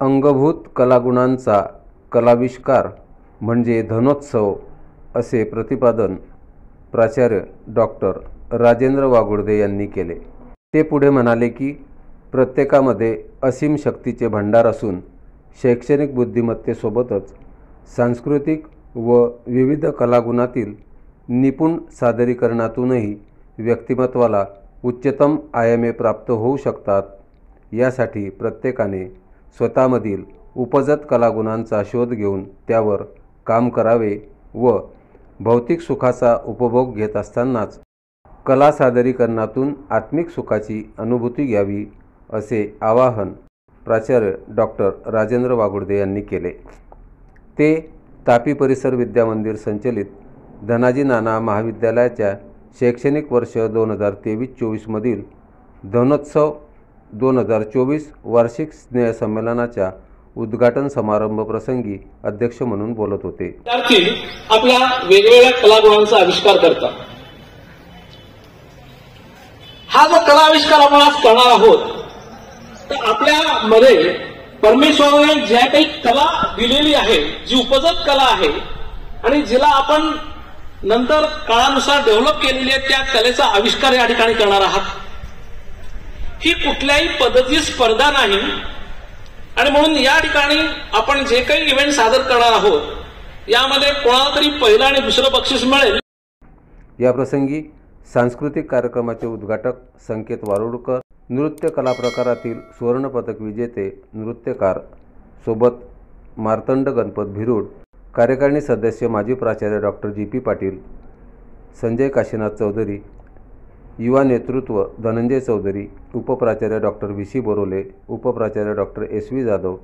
अंगभूत कलागुणांचा कलाविष्कार म्हणजे धनोत्सव असे प्रतिपादन प्राचार्य डॉक्टर राजेंद्र वागुर्दे यांनी केले। ते पुढे म्हणाले की प्रत्येकामध्ये असीम शक्तीचे भंडार असून शैक्षणिक बुद्धिमत्तेसोबतच सांस्कृतिक व विविध कलागुणातील निपुण सादरीकरणातूनही व्यक्तिमत्वाला उच्चतम आयामे प्राप्त होऊ शकतात। यासाठी प्रत्येकाने स्वतःमधील उपजत कलागुणांचा शोध घेऊन त्यावर काम करावे व भौतिक सुखाचा उपभोग घेत असतानाच कला सादरीकरणातून आत्मिक सुखाची अनुभूती घ्यावी असे आवाहन प्राचार्य डॉक्टर राजेंद्र वागुर्दे यांनी केले। ते तापी परिसर विद्यामंदिर संचलित धनाजी नाना महाविद्यालयाच्या शैक्षणिक वर्ष 2023-24 मधील धनोत्सव 2024 वार्षिक स्नेह संमेलनाच्या उद्घाटन समारंभ प्रसंगी अध्यक्ष म्हणून बोलत होते। आपल्या वेगवेगळ्या कलागुणांचा आविष्कार करतात। हा जो कला आविष्कार आपण आज करणार आहोत तर आपल्यामध्ये परमेश्वराने ज्या काही कला दिलेली आहे, जी उपजत कला आहे आणि जिला आपण नंतर काळानुसार डेव्हलप केलेली आहे, त्या कलेचा आविष्कार या ठिकाणी करणार आहात। ही कुठल्याही पद्धतीची स्पर्धा नाही आणि म्हणून या ठिकाणी आपण जे काही इव्हेंट सादर करणार आहोत यामध्ये कोणाला तरी पहिलं आणि दुसरं बक्षीस मिळेल। या प्रसंगी सांस्कृतिक कार्यक्रमाचे उद्घाटक संकेत वारुडकर, नृत्य कला प्रकारातील सुवर्ण पदक विजेते नृत्यकार सोबत मार्तंड गणपत भिरूड, कार्यकारिणी सदस्य माजी प्राचार्य डॉक्टर जी.पी. पाटील, संजय काशीनाथ चौधरी, युवा नेतृत्व धनंजय चौधरी, उपप्राचार्य डॉक्टर व्ही.सी. बोरोले, उपप्राचार्य डॉक्टर एस.व्ही. जाधव,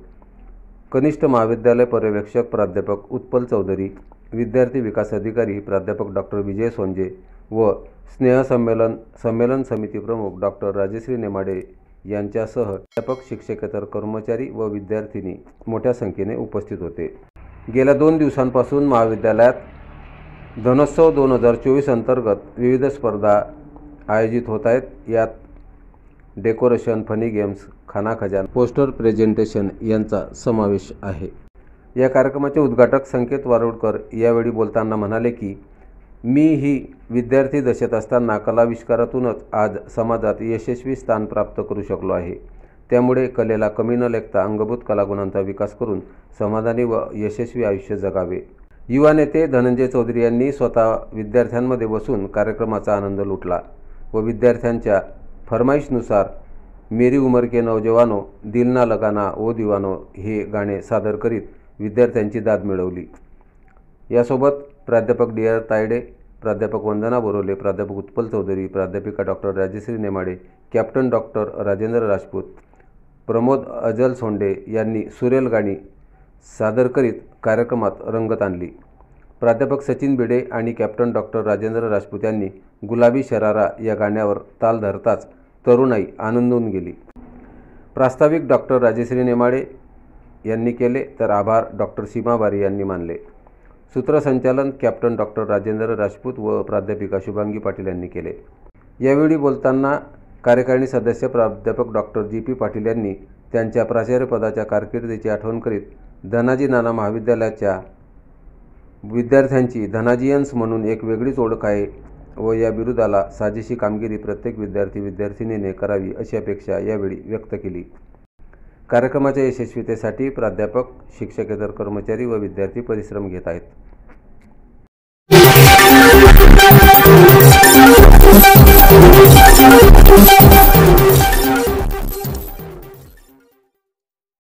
कनिष्ठ महाविद्यालय पर्यवेक्षक प्राध्यापक उत्पल चौधरी, विद्यार्थी विकास अधिकारी प्राध्यापक डॉक्टर विजय सोंजे व स्नेह संमेलन समिती प्रमुख डॉक्टर राजश्री नेमाडे यांच्यासह प्राध्यापक, शिक्षकेतर कर्मचारी व विद्यार्थिनी मोठ्या संख्येने उपस्थित होते। गेल्या 2 दिवसांपासून महाविद्यालयात धनोत्सव 2024 अंतर्गत विविध स्पर्धा आयोजित होत आहेत। यात डेकोरेशन, फनी गेम्स, खाना खजाना, पोस्टर प्रेझेंटेशन यांचा समावेश आहे। या कार्यक्रमाचे उद्घाटक संकेत वारुडकर यावेळी बोलताना म्हणाले की मी ही विद्यार्थी दशेत असताना कलाविष्कारातूनच आज समाजात यशस्वी स्थान प्राप्त करू शकलो आहे। त्यामुळे कलेला कमी न लेखता अंगभूत कलागुणांचा विकास करून समाधानी व यशस्वी आयुष्य जगावे। युवा नेते धनंजय चौधरी यांनी स्वतः विद्यार्थ्यांमध्ये बसून कार्यक्रमाचा आनंद लुटला व विद्यार्थ्यांच्या फरमाईशनुसार मेरी उमर के नौजवानो, दिल ना लगाना ओ दीवानो हे गाणे सादर करीत विद्यार्थ्यांची दाद मिळवली। यासोबत प्राध्यापक डी.आर. तायडे, प्राध्यापक वंदना बोरोले, प्राध्यापक उत्पल चौधरी, प्राध्यापिका doctor Rajashree Nemade, captain doctor Rajendra Rajput, Pramod Ajal Sonde यांनी सुरेल गाणी सादर करीत कार्यक्रमात रंगत आणली। प्राध्यापक सचिन भिडे आणि कॅप्टन डॉक्टर राजेंद्र राजपूत यांनी गुलाबी शरारा या गाण्यावर ताल धरताच तरुणाई आनंदून गेली। प्रास्ताविक डॉक्टर राजश्री नेमाडे यांनी केले तर आभार डॉक्टर सीमा बारी यांनी मानले। सूत्रसंचालन कॅप्टन डॉक्टर राजेंद्र राजपूत व प्राध्यापिका शुभांगी पाटील यांनी केले। यावेळी बोलताना कार्यकारिणी सदस्य प्राध्यापक डॉक्टर जी.पी. पाटील यांनी त्यांच्या प्राचार्यपदाच्या कारकिर्दीची आठवण करीत धनाजी नाना महाविद्यालयाच्या विद्यार्थ्यांची धनाजियन्स म्हणून एक वेगळीच ओळख आहे व या बिरुदाला साजेशी कामगिरी प्रत्येक विद्यार्थी-विद्यार्थिनीने करावी अशी अपेक्षा यावेळी व्यक्त केली। कार्यक्रमाच्या यशस्वीतेसाठी प्राध्यापक, शिक्षकेतर कर्मचारी व विद्यार्थी परिश्रम घेत आहेत।